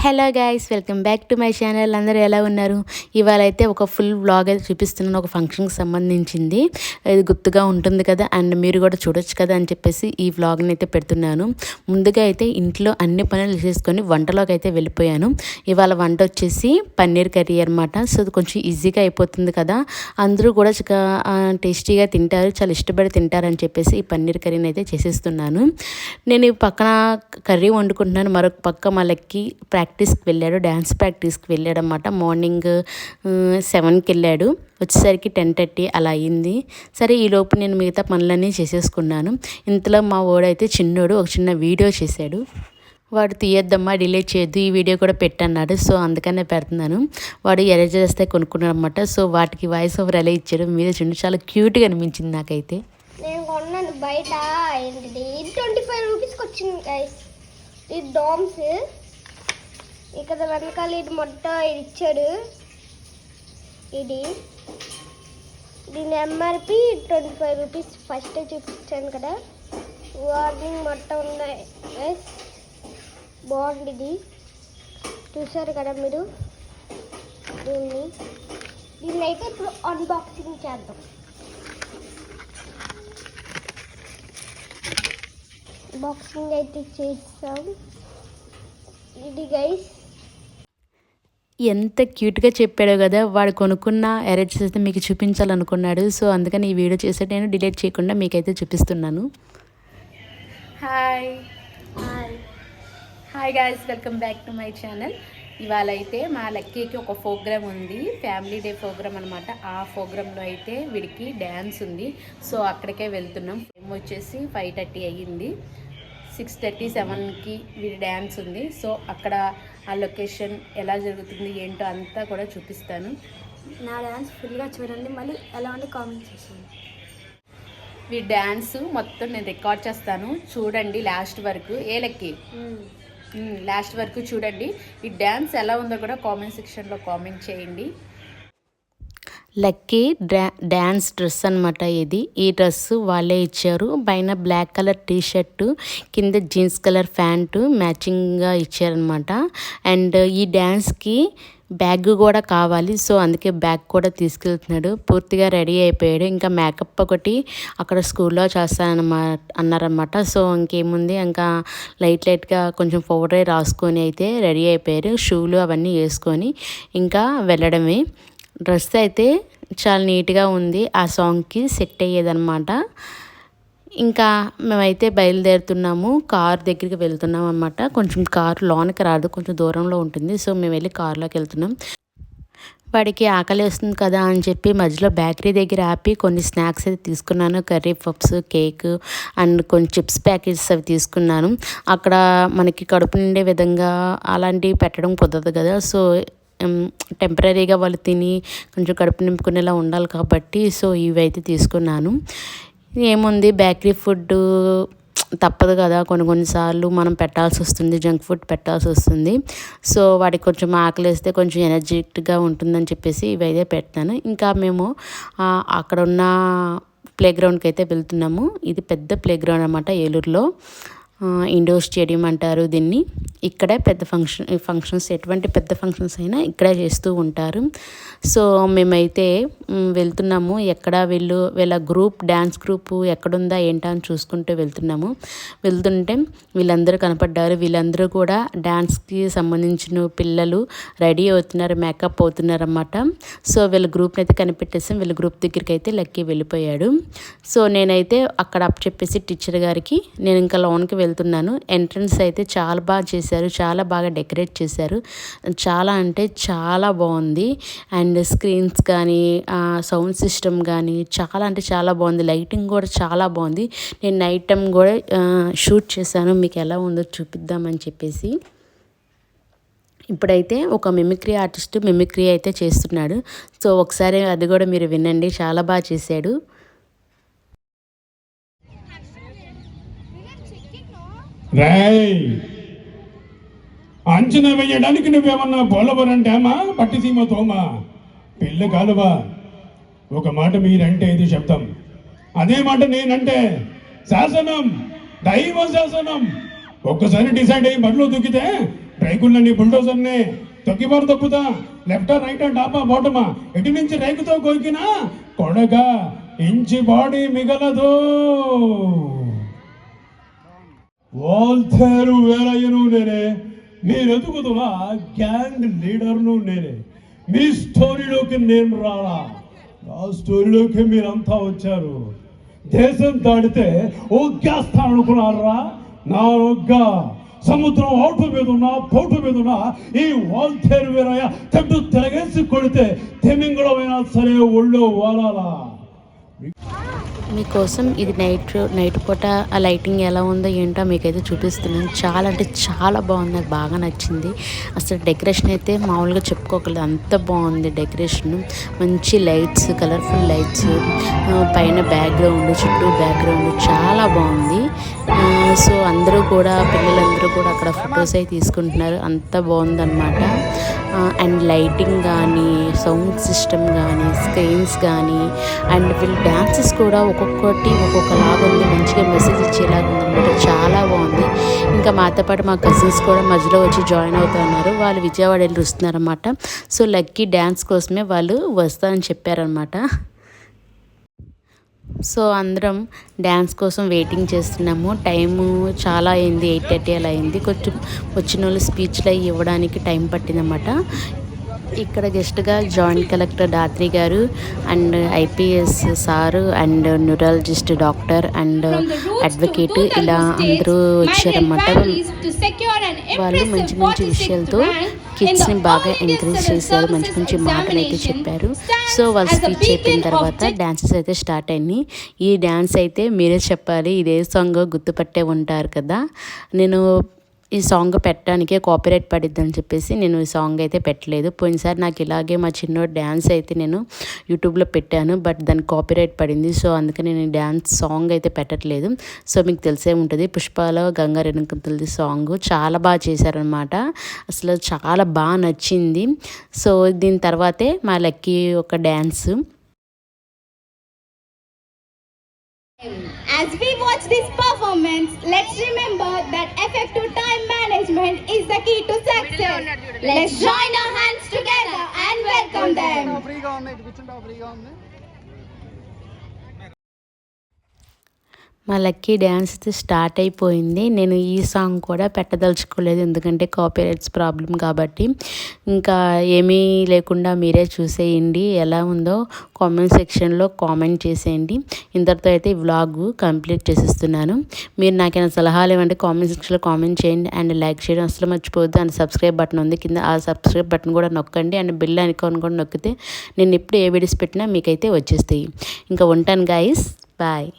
Hello guys, welcome back to my channel. అందరూ ఎలా ఉన్నారు? ఇవాళ అయితే ఒక ఫుల్ వ్లాగ్ అయితే చూపిస్తున్నాను. ఒక ఫంక్షన్కి సంబంధించింది. ఇది గుర్తుగా ఉంటుంది కదా, అండ్ మీరు కూడా చూడొచ్చు కదా అని చెప్పేసి ఈ వ్లాగ్ని అయితే పెడుతున్నాను. ముందుగా అయితే ఇంట్లో అన్ని పనులు చేసుకొని వంటలోకి అయితే వెళ్ళిపోయాను. ఇవాళ వంట వచ్చేసి పన్నీర్ కర్రీ అనమాట. సో అది కొంచెం ఈజీగా అయిపోతుంది కదా, అందరూ కూడా టేస్టీగా తింటారు, చాలా ఇష్టపడి తింటారని చెప్పేసి ఈ పన్నీర్ కర్రీని అయితే చేసేస్తున్నాను. నేను ఈ పక్కన కర్రీ వండుకుంటున్నాను, మరొక పక్క మా లక్కీ ప్రాక్టీస్కి వెళ్ళాడు, డ్యాన్స్ ప్రాక్టీస్కి వెళ్ళాడు అనమాట. మార్నింగ్ 7కి వెళ్ళాడు, వచ్చేసరికి 10:30 అలా అయింది. సరే ఈలోపు నేను మిగతా పనులన్నీ చేసేసుకున్నాను. ఇంతలో మా వాడైతే చిన్నోడు ఒక చిన్న వీడియో చేశాడు. వాడు తీయొద్దమ్మా, డిలీట్ చేయొద్దు, ఈ వీడియో కూడా పెట్టన్నాడు. సో అందుకనే పెడుతున్నాను. వాడు ఎరేజ్ చేస్తే కొనుక్కున్నాడు అనమాట. సో వాటికి వాయిస్ ఓవర్ ఎలా ఇచ్చాడు మీద చూడండి, చాలా క్యూట్గా అనిపించింది నాకైతే. నేను కొన్నాను బయట, ఏంటిది 25 రూపీస్కి వచ్చింది గైస్. ఇది డామ్స్, ఇక్కడ వెనకాల ఇది మొత్తం ఇది ఇచ్చాడు. ఇది దీని ఎంఆర్పి 25 రూపీస్. ఫస్ట్ చూపించాను కదా, వార్నింగ్ మొత్తం ఉన్నాయి గైస్. బాగుంది ఇది, చూసారు కదా మీరు. దీన్ని అయితే ఇప్పుడు అన్బాక్సింగ్ చేద్దాం. బాక్సింగ్ అయితే చేస్తాం. ఇది గైస్ ఎంత క్యూట్గా చెప్పాడో కదా. వాడు కొనుక్కున్న ఎరేజ్ అయితే మీకు చూపించాలనుకున్నాడు. సో అందుకని ఈ వీడియో చేస్తే నేను డిలీట్ చేయకుండా మీకైతే చూపిస్తున్నాను. Hi hi guys, welcome back to my channel. ఇవాళ అయితే మా లక్కీకి ఒక ప్రోగ్రామ్ ఉంది, ఫ్యామిలీ డే ప్రోగ్రామ్ అనమాట. ఆ ప్రోగ్రాంలో అయితే వీడికి డ్యాన్స్ ఉంది. సో అక్కడికే వెళ్తున్నాం. టైం వచ్చేసి 5:30 అయ్యింది. 6:30, 7కి వీడి డ్యాన్స్ ఉంది. సో అక్కడ ఆ లొకేషన్ ఎలా జరుగుతుంది ఏంటో అంతా కూడా చూపిస్తాను. నా డ్యాన్స్ ఫుల్గా చూడండి, మళ్ళీ ఎలా ఉండి కామెంట్ చేసాను. వీడి డ్యాన్స్ మొత్తం నేను రికార్డ్ చేస్తాను, చూడండి లాస్ట్ వరకు. ఏ లక్కీ లాస్ట్ వరకు చూడండి. ఈ డ్యాన్స్ ఎలా ఉందో కూడా కామెంట్ సెక్షన్లో కామెంట్ చేయండి. లక్కీ డ్యాన్స్ డ్రెస్ అనమాట ఇది. ఈ డ్రెస్ వాళ్ళే ఇచ్చారు. పైన బ్లాక్ కలర్ టీ షర్టు, కింద జీన్స్ కలర్ ప్యాంటు మ్యాచింగ్గా ఇచ్చారనమాట. అండ్ ఈ డ్యాన్స్కి బ్యాగ్ కూడా కావాలి. సో అందుకే బ్యాగ్ కూడా తీసుకెళ్తున్నాడు. పూర్తిగా రెడీ అయిపోయాడు. ఇంకా మేకప్ ఒకటి అక్కడ స్కూల్లో అన్నారనమాట. సో ఇంకేముంది, ఇంకా లైట్గా కొంచెం పౌడర్ రాసుకొని అయితే రెడీ అయిపోయారు. షూలు అవన్నీ వేసుకొని ఇంకా వెళ్ళడమే. డ్రెస్ అయితే చాలా నీట్గా ఉంది, ఆ సాంగ్కి సెట్ అయ్యేదన్నమాట. ఇంకా మేమైతే బయలుదేరుతున్నాము, కార్ దగ్గరికి వెళ్తున్నాం అనమాట. కొంచెం కారు లోనికి రాదు, కొంచెం దూరంలో ఉంటుంది. సో మేము వెళ్ళి కారులోకి వెళ్తున్నాం. వాడికి ఆకలి వస్తుంది కదా అని చెప్పి మధ్యలో బేకరీ దగ్గర ఆపి కొన్ని స్నాక్స్ అయితే తీసుకున్నాను. కర్రీ పఫ్స్, కేక్ అండ్ కొన్ని చిప్స్ ప్యాకెట్స్ అవి తీసుకున్నాను. అక్కడ మనకి కడుపు నిండే విధంగా అలాంటివి పెట్టడం కుదరదు కదా. సో టెంపరీగా వాళ్ళు తిని కొంచెం కడుపు నింపుకునేలా ఉండాలి కాబట్టి సో ఇవైతే తీసుకున్నాను. ఏముంది, బేకరీ ఫుడ్ తప్పదు కదా, కొన్నిసార్లు మనం పెట్టాల్సి వస్తుంది, జంక్ ఫుడ్ పెట్టాల్సి వస్తుంది. సో వాడికి కొంచెం ఆకలి వేస్తే కొంచెం ఎనర్జెటిక్గా ఉంటుందని చెప్పేసి ఇవైతే పెడతాను. ఇంకా మేము అక్కడ ఉన్న ప్లే గ్రౌండ్కి అయితే వెళ్తున్నాము. ఇది పెద్ద ప్లే గ్రౌండ్ అనమాట, ఏలూరులో ఇండోర్ స్టేడియం అంటారు దీన్ని. ఇక్కడే పెద్ద ఫంక్షన్స్ ఎటువంటి పెద్ద ఫంక్షన్స్ అయినా ఇక్కడే చేస్తూ ఉంటారు. సో మేమైతే వెళ్తున్నాము. ఎక్కడ వీళ్ళ గ్రూప్, డ్యాన్స్ గ్రూప్ ఎక్కడుందా ఏంటా అని చూసుకుంటూ వెళ్తుంటే వీళ్ళందరూ కనపడ్డారు. వీళ్ళందరూ కూడా డ్యాన్స్కి సంబంధించిన పిల్లలు రెడీ అవుతున్నారు, మేకప్ అవుతున్నారు అన్నమాట. సో వీళ్ళ గ్రూప్ని అయితే కనిపెట్టేసాం. వీళ్ళ గ్రూప్ దగ్గరికి అయితే లక్కీ వెళ్ళిపోయాడు. సో నేనైతే అక్కడ అప్ చెప్పేసి టీచర్ గారికి నేను ఇంకా లోన్కి వెళ్తున్నాను. ఎంట్రన్స్ అయితే చాలా బాగా చేశారు, చాలా బాగా డెకరేట్ చేశారు. చాలా అంటే చాలా బాగుంది. అండ్ స్క్రీన్స్ కానీ సౌండ్ సిస్టమ్ కానీ చాలా అంటే చాలా బాగుంది. లైటింగ్ కూడా చాలా బాగుంది. నేను నైట్ టైం కూడా షూట్ చేశాను, మీకు ఎలా ఉందో చూపిద్దామని చెప్పేసి. ఇప్పుడైతే ఒక మిమిక్రీ ఆర్టిస్ట్ మిమిక్రీ అయితే చేస్తున్నాడు. సో ఒకసారి అది కూడా మీరు వినండి, చాలా బాగా చేశాడు. అంచనా వేయడానికి నువ్వేమన్నా పోలవరంటామా, పట్టిసీమ తోమా, పిల్ల కాలువా. ఒక మాట మీరంటే ఇది శబ్దం, అదే మాట నేనంటే శాసనం, దైవ శాసనం. ఒక్కసారి డిసైడ్ అయ్యి బడిలో దూకితే రైకులని బుల్డోజర్ని తొక్కిబారు తొక్కుతా లెఫ్ట్ రైట్ డాబా బాటమా ఎటు నుంచి రైకుతో కొరికినా కొడగా ఇంచి బాడీ మిగలదు. వాల్తేరు వేలయ్యను నేనే, మీరు ఎదుగుతున్న గ్యాంగ్ లీడర్ను నేనే. మీ స్టోరీలోకి నేను రాలా, నా స్టోరీలోకి మీరంతా వచ్చారు. దేశం దాడితే ఒగ్గేస్తాననుకున్నారా? నా ఒగ్గ సముద్రం అవుటు మీద ఉన్న పోటు మీద ఉన్న ఈ వాల్తేరు వీరయ్య తట్టు తిరగేసి కొడితే తెమింగుళమైనా సరే ఒళ్ళో వాలాలా. మీకోసం ఇది నైట్ పూట ఆ లైటింగ్ ఎలా ఉందో ఏంటో మీకైతే చూపిస్తున్నాను. చాలా అంటే చాలా బాగుంది, నాకు బాగా నచ్చింది. అసలు డెకరేషన్ అయితే మామూలుగా చెప్పుకోగలదు, అంత బాగుంది డెకరేషన్. మంచి లైట్స్, కలర్ఫుల్ లైట్స్, పైన బ్యాక్గ్రౌండ్, చుట్టూ బ్యాక్గ్రౌండ్ చాలా బాగుంది. సో అందరూ కూడా, పిల్లలందరూ కూడా అక్కడ ఫొటోస్ అయి తీసుకుంటున్నారు, అంత బాగుందన్నమాట. అండ్ లైటింగ్ కానీ, సౌండ్ సిస్టమ్ కానీ, స్క్రీన్స్ కానీ, అండ్ వీళ్ళ డ్యాన్సెస్ కూడా ఒక్కొక్కటి ఒక్కొక్కలాగా ఉంది, మంచిగా మెసేజ్ ఇచ్చేలాగా ఉందన్నమాట. చాలా బాగుంది. ఇంకా మాతో పాటు మా కజిన్స్ కూడా మధ్యలో వచ్చి జాయిన్ అవుతున్నారు. వాళ్ళు విజయవాడ వెళ్ళి వస్తున్నారన్నమాట. సో లక్కీ డ్యాన్స్ కోసమే వాళ్ళు వస్తారని చెప్పారనమాట. సో అందరం డ్యాన్స్ కోసం వెయిటింగ్ చేస్తున్నాము. టైము చాలా అయింది, 8:30 అలా అయింది. కొంచెం వచ్చిన వాళ్ళు స్పీచ్లు అవి ఇవ్వడానికి టైం పట్టిందన్నమాట. ఇక్కడ గెస్ట్గా జాయింట్ కలెక్టర్ దాత్రి గారు and IPS sir and neurologist doctor and advocate ఇలా అందరూ వచ్చారన్నమాట. వాళ్ళు మంచి మంచి విషయాలతో కిడ్స్ని బాగా ఎంకరేజ్ చేశారు, మంచి మంచి మాటలు అయితే చెప్పారు. సో వాళ్ళు స్పీచ్ అయిపోయిన తర్వాత డ్యాన్సెస్ అయితే స్టార్ట్ అయినాయి. ఈ డ్యాన్స్ అయితే మీరే చెప్పాలి, ఇదే సాంగ్ గుర్తుపట్టే ఉంటారు కదా. నేను ఈ సాంగ్ పెట్టడానికే కాపీరైట్ పడిద్దని చెప్పేసి నేను ఈ సాంగ్ అయితే పెట్టలేదు. పోయినసారి నాకు ఇలాగే మా చిన్నోడు డ్యాన్స్ అయితే నేను యూట్యూబ్లో పెట్టాను, బట్ దానికి కాపీరైట్ పడింది. సో అందుకని నేను డ్యాన్స్ సాంగ్ అయితే పెట్టట్లేదు. సో మీకు తెలిసే ఉంటుంది, పుష్పాలో గంగా రెనుకంతులది సాంగ్ చాలా బాగా చేశారనమాట. అసలు చాలా బాగా నచ్చింది. సో దీని తర్వాతే మా లక్కీ ఒక dance. As we watch this performance, let's remember that effective time management is the key to success. Let's join our hands together and welcome them. మా లక్కీ డ్యాన్స్ అయితే స్టార్ట్ అయిపోయింది. నేను ఈ సాంగ్ కూడా పెట్టదలుచుకోలేదు, ఎందుకంటే కాపీరైట్స్ ప్రాబ్లం కాబట్టి. ఇంకా ఏమీ లేకుండా మీరే చూసేయండి, ఎలా ఉందో కామెంట్ సెక్షన్లో కామెంట్ చేసేయండి. ఇంతటితో అయితే ఈ వ్లాగ్ కంప్లీట్ చేసేస్తున్నాను. మీరు నాకైనా సలహాలు ఇవ్వండి, కామెంట్ సెక్షన్లో కామెంట్ చేయండి. అండ్ లైక్ చేయడం అసలు మర్చిపోవద్దు. అండ్ సబ్స్క్రైబ్ బటన్ ఉంది కింద, ఆ సబ్స్క్రైబ్ బటన్ కూడా నొక్కండి. అండ్ బెల్ ఐకాన్ కూడా నొక్కితే నేను ఎప్పుడు ఏ వీడియోస్ పెట్టినా మీకైతే వచ్చేస్తాయి. ఇంకా ఉంటాను గైస్, బాయ్.